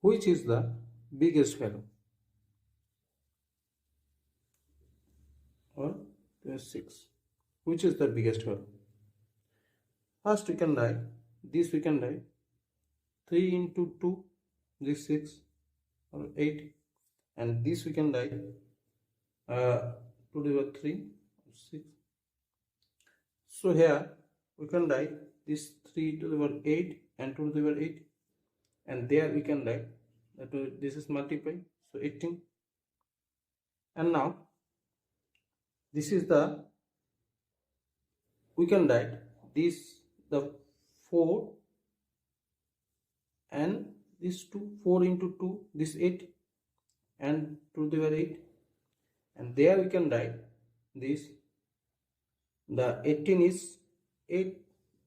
which is the biggest value, or 6, which is the biggest value. First we can write this, we can write 3 into 2, this 6 or 8, and this we can write 2 to the power 3, 6. So here we can write this 3 to the power 8 and 2 to the power 8, and there we can write that this is multiply, so 18. And now this is the, we can write this the 4 and this 2, 4 into 2, this 8 and 2 to the power 8, and there we can write this, the 18 is 8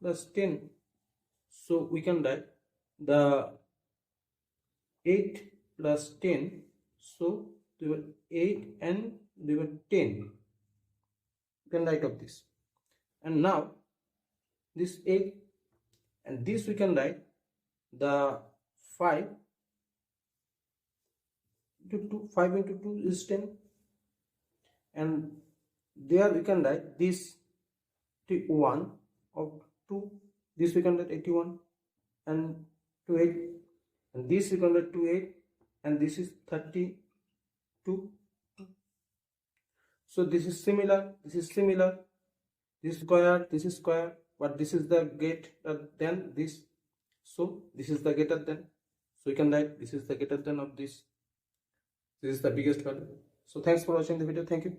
plus 10, so we can write the 8 plus 10, so the 8 and the 10, you can write of this. And now this 8 and this we can write the 5 into 2, 5 into 2 is 10, and there we can write this 1 of 2, this we can write 81 and 28, and this we can write 28, and this is 32. So this is similar, this is similar, this square, this is square, but this is the greater than this, so this is the greater than, so we can write this is the greater than of this, this is the biggest value. So thanks for watching the video. Thank you.